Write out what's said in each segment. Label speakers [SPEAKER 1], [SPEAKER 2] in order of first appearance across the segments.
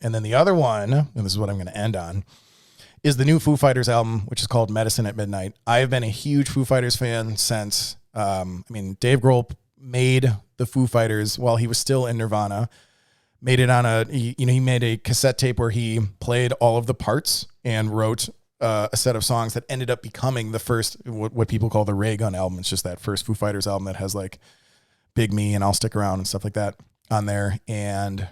[SPEAKER 1] And then the other one, and this is what I'm going to end on, is the new Foo Fighters album, which is called Medicine at Midnight. I have been a huge Foo Fighters fan since, Dave Grohl made the Foo Fighters while he was still in Nirvana. Made it on he made a cassette tape where he played all of the parts and wrote a set of songs that ended up becoming the first, what people call the Ray Gun album. It's just that first Foo Fighters album that has like Big Me and I'll Stick Around and stuff like that on there. And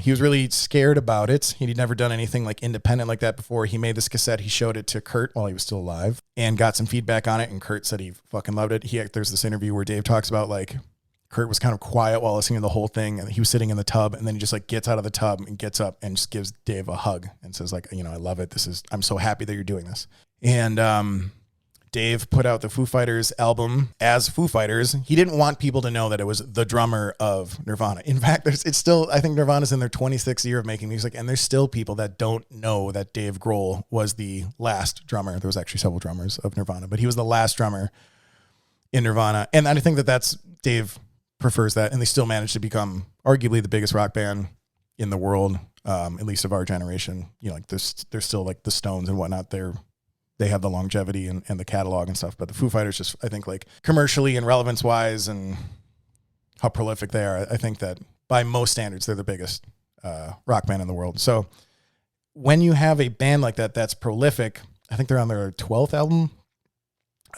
[SPEAKER 1] he was really scared about it. He'd never done anything like independent like that before. He made this cassette. He showed it to Kurt while he was still alive and got some feedback on it. And Kurt said he fucking loved it. There's this interview where Dave talks about like Kurt was kind of quiet while listening to the whole thing. And he was sitting in the tub and then he just like gets out of the tub and gets up and just gives Dave a hug and says like, I love it. I'm so happy that you're doing this. And, Dave put out the Foo Fighters album as Foo Fighters. He didn't want people to know that it was the drummer of Nirvana. In fact, I think Nirvana's in their 26th year of making music, and there's still people that don't know that Dave Grohl was the last drummer. There was actually several drummers of Nirvana, but he was the last drummer in Nirvana. And I think that's Dave prefers that, and they still managed to become arguably the biggest rock band in the world, at least of our generation. Like they're still like the Stones and whatnot. They have the longevity and the catalog and stuff, but the Foo Fighters just, I think like commercially and relevance wise and how prolific they are, I think that by most standards, they're the biggest rock band in the world. So when you have a band like that, that's prolific, I think they're on their 12th album.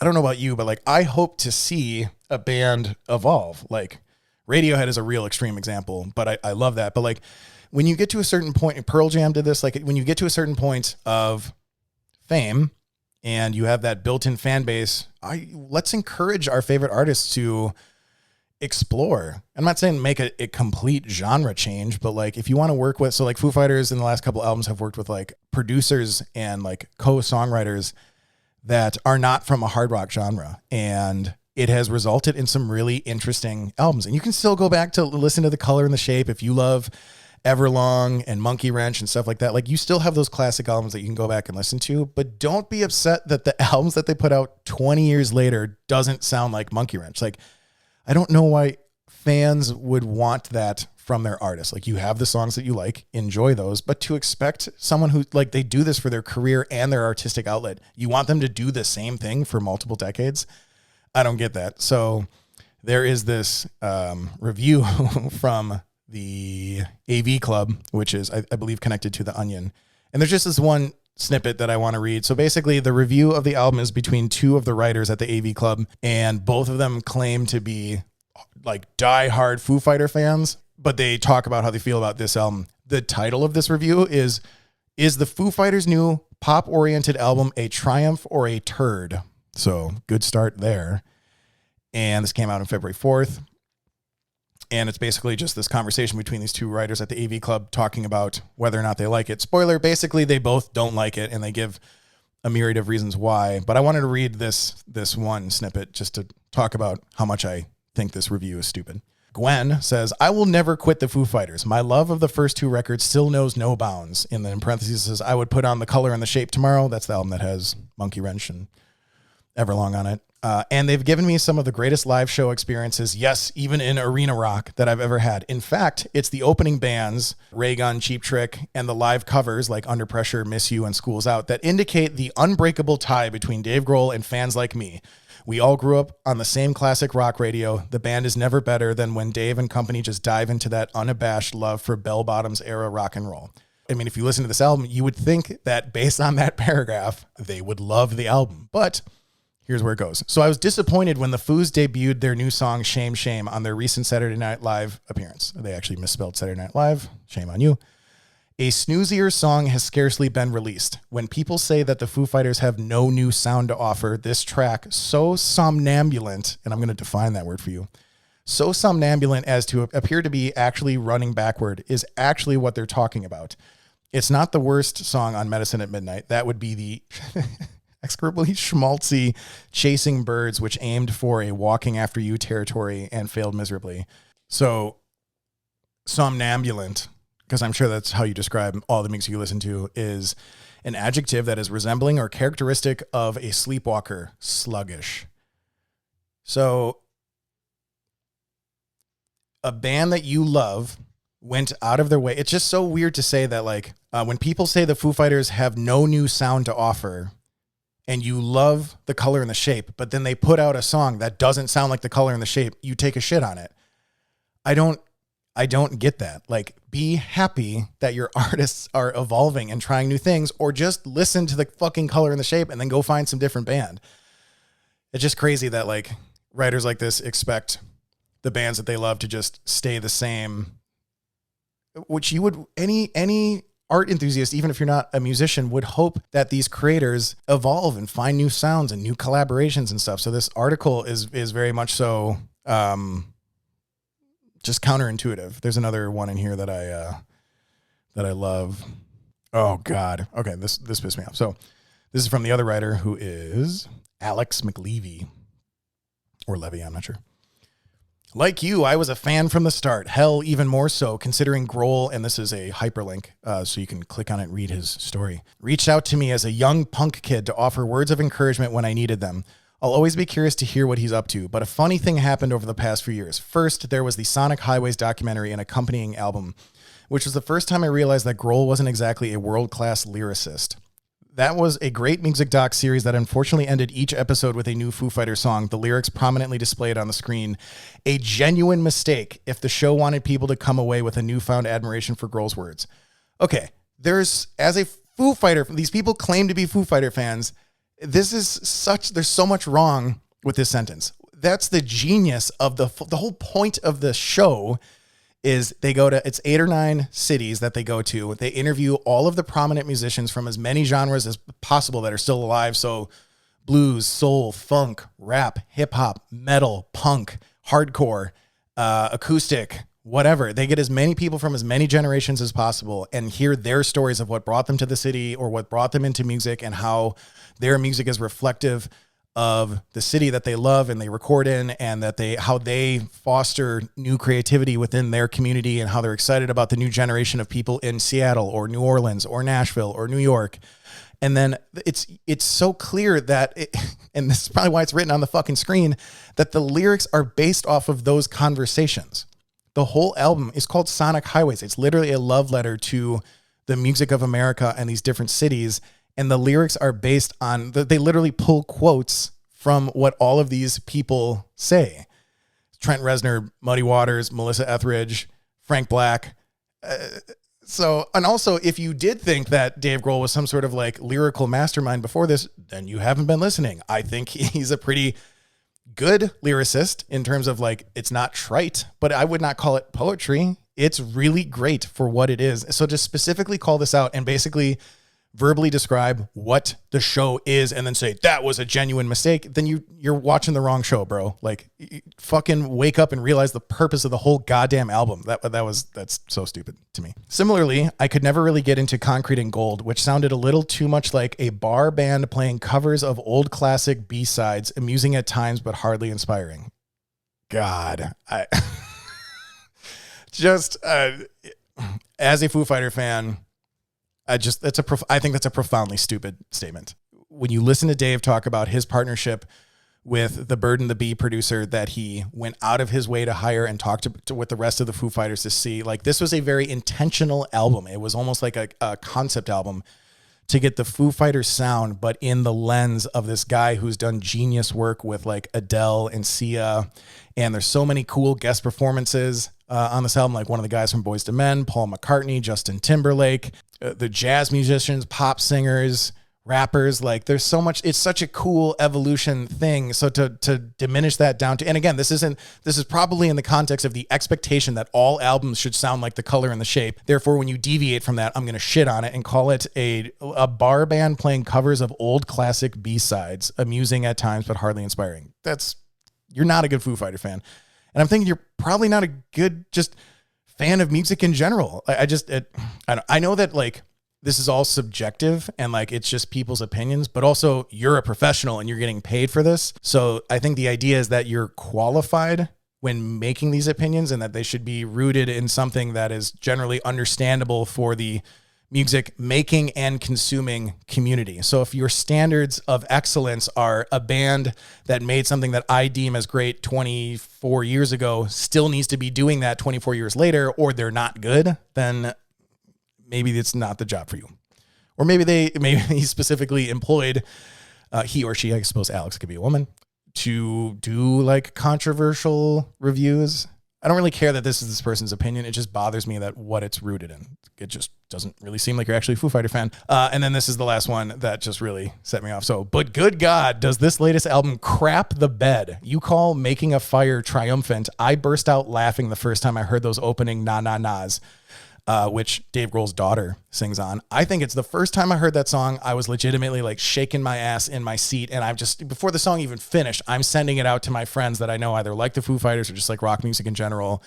[SPEAKER 1] I don't know about you, but like, I hope to see a band evolve. Like Radiohead is a real extreme example, but I love that. But like when you get to a certain point, and Pearl Jam did this, like when you get to a certain point of fame, and you have that built-in fan base, let's encourage our favorite artists to explore. I'm not saying make a complete genre change, but like if you want to work with, so like Foo Fighters in the last couple albums have worked with like producers and like co-songwriters that are not from a hard rock genre. And it has resulted in some really interesting albums. And you can still go back to listen to The Color and the Shape if you love Everlong and Monkey Wrench and stuff like that. Like you still have those classic albums that you can go back and listen to, but don't be upset that the albums that they put out 20 years later doesn't sound like Monkey Wrench. Like, I don't know why fans would want that from their artists. Like you have the songs that you like, enjoy those, but to expect someone who like, they do this for their career and their artistic outlet, you want them to do the same thing for multiple decades. I don't get that. So there is this review from the AV Club, which is, I believe, connected to The Onion. And there's just this one snippet that I want to read. So basically, the review of the album is between two of the writers at the AV Club, and both of them claim to be like diehard Foo Fighter fans, but they talk about how they feel about this album. The title of this review is the Foo Fighters' new pop-oriented album a triumph or a turd? So good start there. And this came out on February 4th. And it's basically just this conversation between these two writers at the AV Club talking about whether or not they like it. Spoiler, basically, they both don't like it, and they give a myriad of reasons why. But I wanted to read this one snippet just to talk about how much I think this review is stupid. Gwen says, I will never quit the Foo Fighters. My love of the first two records still knows no bounds. And then in parentheses says, I would put on The Color and the Shape tomorrow. That's the album that has Monkey Wrench and Everlong on it. And they've given me some of the greatest live show experiences, yes, even in arena rock, that I've ever had. In fact, it's the opening bands, Ray Gun, Cheap Trick, and the live covers like Under Pressure, Miss You, and School's Out that indicate the unbreakable tie between Dave Grohl and fans like me. We all grew up on the same classic rock radio. The band is never better than when Dave and company just dive into that unabashed love for bell-bottoms era rock and roll. I mean, if you listen to this album, you would think that based on that paragraph, they would love the album, but here's where it goes. So I was disappointed when the Foos debuted their new song, Shame, Shame, on their recent Saturday Night Live appearance. They actually misspelled Saturday Night Live. Shame on you. A snoozier song has scarcely been released. When people say that the Foo Fighters have no new sound to offer, this track, so somnambulant, and I'm going to define that word for you, so somnambulant as to appear to be actually running backward, is actually what they're talking about. It's not the worst song on Medicine at Midnight. That would be the execrably schmaltzy Chasing Birds, which aimed for a Walking After You territory and failed miserably. So somnambulant, because I'm sure that's how you describe all the music you listen to, is an adjective that is resembling or characteristic of a sleepwalker, sluggish. So a band that you love went out of their way. It's just so weird to say that, like, when people say the Foo Fighters have no new sound to offer and you love the color and the shape, but then they put out a song that doesn't sound like the color and the shape, you take a shit on it. I don't get that. Like, be happy that your artists are evolving and trying new things, or just listen to the fucking color and the shape and then go find some different band. It's just crazy that, like, writers like this expect the bands that they love to just stay the same, which you would, any art enthusiast, even if you're not a musician, would hope that these creators evolve and find new sounds and new collaborations and stuff. So this article is very much so, just counterintuitive. There's another one in here that I love. Oh God. Okay. This pissed me off. So this is from the other writer, who is Alex McLevy, or Levy. I'm not sure. Like you, I was a fan from the start. Hell, even more so, considering Grohl, and this is a hyperlink, so you can click on it and read his story, reached out to me as a young punk kid to offer words of encouragement when I needed them. I'll always be curious to hear what he's up to, but a funny thing happened over the past few years. First, there was the Sonic Highways documentary and accompanying album, which was the first time I realized that Grohl wasn't exactly a world-class lyricist. That was a great music doc series that unfortunately ended each episode with a new Foo Fighters song, the lyrics prominently displayed on the screen. A genuine mistake if the show wanted people to come away with a newfound admiration for Grohl's words. Okay, as a Foo Fighter, these people claim to be Foo Fighter fans. There's so much wrong with this sentence. That's the genius of the whole point of the show. Is they go to, it's 8 or 9 cities that they go to. They interview all of the prominent musicians from as many genres as possible that are still alive. So blues, soul, funk, rap, hip hop, metal, punk, hardcore, acoustic, whatever. They get as many people from as many generations as possible and hear their stories of what brought them to the city or what brought them into music, and how their music is reflective of the city that they love and they record in, and how they foster new creativity within their community, and how they're excited about the new generation of people in Seattle or New Orleans or Nashville or New York. And then it's so clear that, and this is probably why it's written on the fucking screen, that the lyrics are based off of those conversations. The whole album is called Sonic Highways. It's literally a love letter to the music of America and these different cities. And the lyrics are based on, they literally pull quotes from what all of these people say. Trent Reznor, Muddy Waters, Melissa Etheridge, Frank Black. And also, if you did think that Dave Grohl was some sort of like lyrical mastermind before this, then you haven't been listening. I think he's a pretty good lyricist in terms of, like, it's not trite, but I would not call it poetry. It's really great for what it is. So just specifically call this out and basically verbally describe what the show is and then say that was a genuine mistake, then you're watching the wrong show, bro. Like, fucking wake up and realize the purpose of the whole goddamn album. That's so stupid to me. Similarly, I could never really get into Concrete and Gold, which sounded a little too much like a bar band playing covers of old classic B-sides, amusing at times but hardly inspiring. God, I just as a Foo Fighter fan, I think that's a profoundly stupid statement. When you listen to Dave talk about his partnership with the Bird and the Bee producer that he went out of his way to hire and talk to with the rest of the Foo Fighters to see, like, this was a very intentional album. It was almost like a concept album to get the Foo Fighters sound, but in the lens of this guy who's done genius work with, like, Adele and Sia. And there's so many cool guest performances on this album, like one of the guys from Boyz II Men, Paul McCartney, Justin Timberlake, the jazz musicians, pop singers, rappers. Like, there's so much. It's such a cool evolution thing. So to diminish that down to, and again, this is probably in the context of the expectation that all albums should sound like the color and the shape. Therefore, when you deviate from that, I'm going to shit on it and call it a bar band playing covers of old classic B-sides, amusing at times but hardly inspiring. You're not a good Foo Fighter fan. And I'm thinking you're probably not a good just fan of music in general. I know that, like, this is all subjective and, like, it's just people's opinions, but also you're a professional and you're getting paid for this. So I think the idea is that you're qualified when making these opinions and that they should be rooted in something that is generally understandable for the music making and consuming community. So if your standards of excellence are a band that made something that I deem as great 24 years ago still needs to be doing that 24 years later, or they're not good, then maybe it's not the job for you. Or maybe he specifically employed he or she, I suppose Alex could be a woman, to do like controversial reviews. I don't really care that this is this person's opinion. It just bothers me that what it's rooted in. It just doesn't really seem like you're actually a Foo Fighter fan. And then this is the last one that just really set me off. So, but good God, does this latest album crap the bed? You call Making a Fire triumphant. I burst out laughing the first time I heard those opening na-na-nas, which Dave Grohl's daughter sings on. I think it's the first time I heard that song, I was legitimately like shaking my ass in my seat. And I've just, before the song even finished, I'm sending it out to my friends that I know either like the Foo Fighters or just like rock music in general.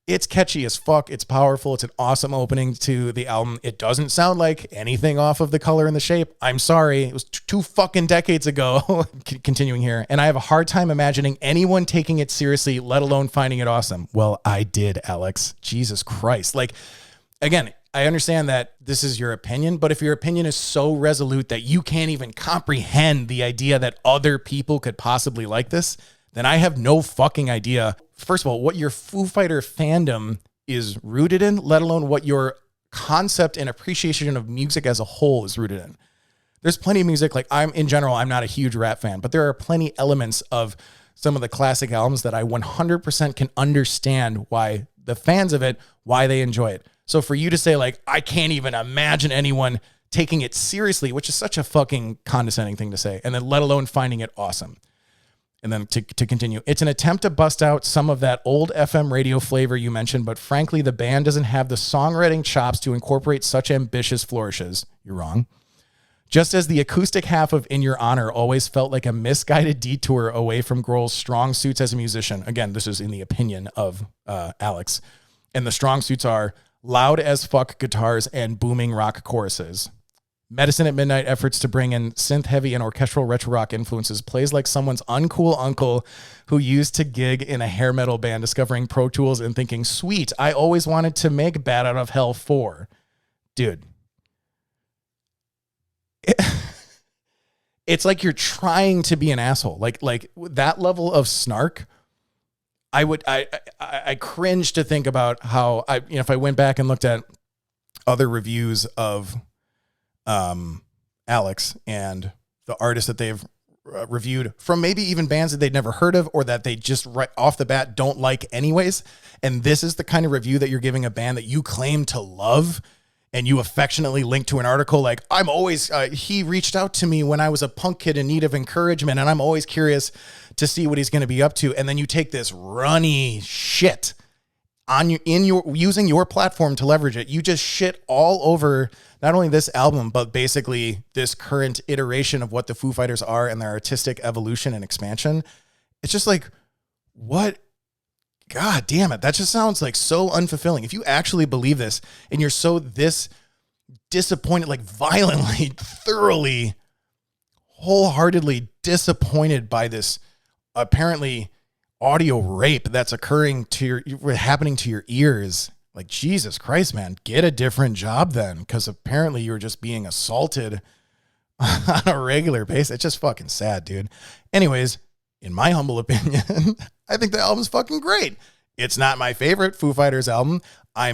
[SPEAKER 1] It's catchy as fuck. It's powerful. It's an awesome opening to the album. It doesn't sound like anything off of The Color and the Shape. I'm sorry. It was two fucking decades ago. Continuing here. And I have a hard time imagining anyone taking it seriously, let alone finding it awesome. Well, I did, Alex. Jesus Christ. Like, again, I understand that this is your opinion, but if your opinion is so resolute that you can't even comprehend the idea that other people could possibly like this, then I have no fucking idea, first of all, what your Foo Fighter fandom is rooted in, let alone what your concept and appreciation of music as a whole is rooted in. There's plenty of music, like I'm not a huge rap fan, but there are plenty elements of some of the classic albums that I 100% can understand why the fans of it, why they enjoy it. So for you to say like, I can't even imagine anyone taking it seriously, which is such a fucking condescending thing to say, and then let alone finding it awesome. And then to continue, it's an attempt to bust out some of that old FM radio flavor you mentioned, but frankly, the band doesn't have the songwriting chops to incorporate such ambitious flourishes. You're wrong. Just as the acoustic half of In Your Honor always felt like a misguided detour away from Grohl's strong suits as a musician. Again, this is in the opinion of Alex. And the strong suits are loud as fuck guitars and booming rock choruses. Medicine at Midnight efforts to bring in synth-heavy and orchestral retro rock influences plays like someone's uncool uncle who used to gig in a hair metal band discovering Pro Tools and thinking, sweet, I always wanted to make Bat Out of Hell 4. Dude. It's like you're trying to be an asshole. Like that level of snark, I cringe to think about how if I went back and looked at other reviews of Alex and the artists that they've reviewed from maybe even bands that they'd never heard of or that they just right off the bat don't like anyways. And this is the kind of review that you're giving a band that you claim to love and you affectionately link to an article like, I'm always, he reached out to me when I was a punk kid in need of encouragement and I'm always curious to see what he's going to be up to. And then you take this runny shit on using your platform to leverage it. You just shit all over not only this album, but basically this current iteration of what the Foo Fighters are and their artistic evolution and expansion. It's just like, what? God damn it. That just sounds like so unfulfilling. If you actually believe this and you're so this disappointed, like violently, thoroughly, wholeheartedly disappointed by this apparently audio rape that's happening to your ears, like Jesus Christ, man, get a different job then, because apparently you're just being assaulted on a regular basis. It's just fucking sad, dude. Anyways, in my humble opinion, I think the album's fucking great. It's not my favorite Foo Fighters album. I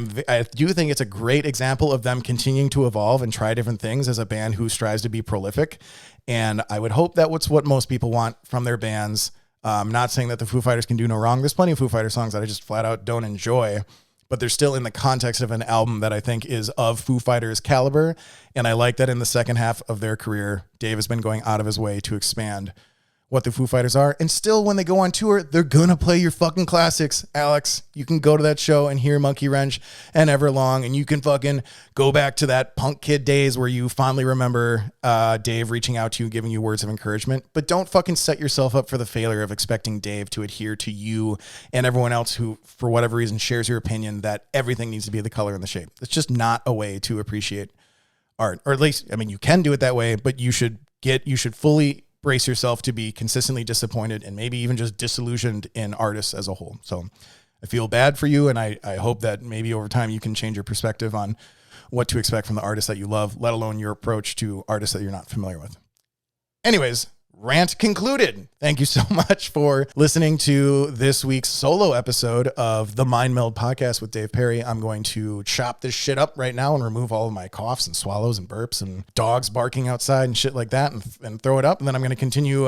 [SPEAKER 1] do think it's a great example of them continuing to evolve and try different things as a band who strives to be prolific. And I would hope that what's what most people want from their bands. I'm not saying that the Foo Fighters can do no wrong. There's plenty of Foo Fighters songs that I just flat out don't enjoy, but they're still in the context of an album that I think is of Foo Fighters caliber. And I like that in the second half of their career, Dave has been going out of his way to expand what the Foo Fighters are. And still, when they go on tour, they're going to play your fucking classics, Alex. You can go to that show and hear Monkey Wrench and Everlong, and you can fucking go back to that punk kid days where you fondly remember Dave reaching out to you, giving you words of encouragement. But don't fucking set yourself up for the failure of expecting Dave to adhere to you and everyone else who, for whatever reason, shares your opinion that everything needs to be the color and the shape. It's just not a way to appreciate art. Or at least, I mean, you can do it that way, but you should fully brace yourself to be consistently disappointed and maybe even just disillusioned in artists as a whole. So I feel bad for you. And I hope that maybe over time you can change your perspective on what to expect from the artists that you love, let alone your approach to artists that you're not familiar with. Anyways, rant concluded. Thank you so much for listening to this week's solo episode of the MindMeld podcast with Dave Perry. I'm going to chop this shit up right now and remove all of my coughs and swallows and burps and dogs barking outside and shit like that and throw it up. And then I'm going to continue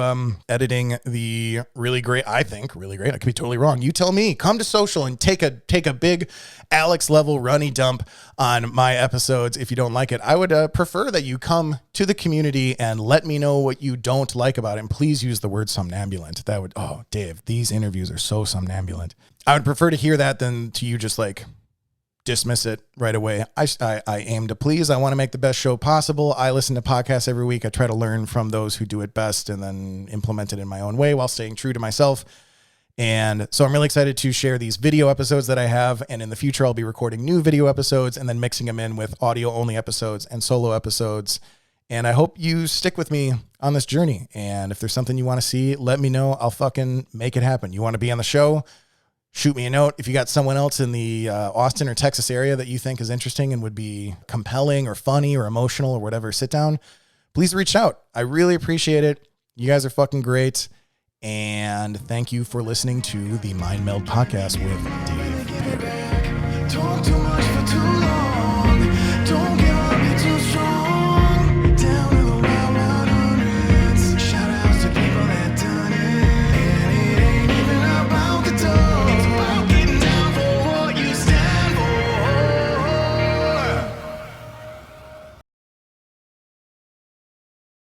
[SPEAKER 1] editing the really great, I could be totally wrong. You tell me, come to social and take a big Alex level runny dump on my episodes. If you don't like it, I would prefer that you come to the community and let me know what you don't like about it. And please use the word somnambulant. That would, oh, Dave, these interviews are so somnambulant. I would prefer to hear that than to you just like dismiss it right away. I aim to please. I want to make the best show possible. I listen to podcasts every week. I try to learn from those who do it best and then implement it in my own way while staying true to myself. And so I'm really excited to share these video episodes that I have. And in the future, I'll be recording new video episodes and then mixing them in with audio only episodes and solo episodes. And I hope you stick with me on this journey. And if there's something you want to see, let me know. I'll fucking make it happen. You want to be on the show? Shoot me a note. If you got someone else in the Austin or Texas area that you think is interesting and would be compelling or funny or emotional or whatever, sit down, please reach out. I really appreciate it. You guys are fucking great. And thank you for listening to the MindMeld podcast with Dave Perry.
[SPEAKER 2] Talk too much for too long. Don't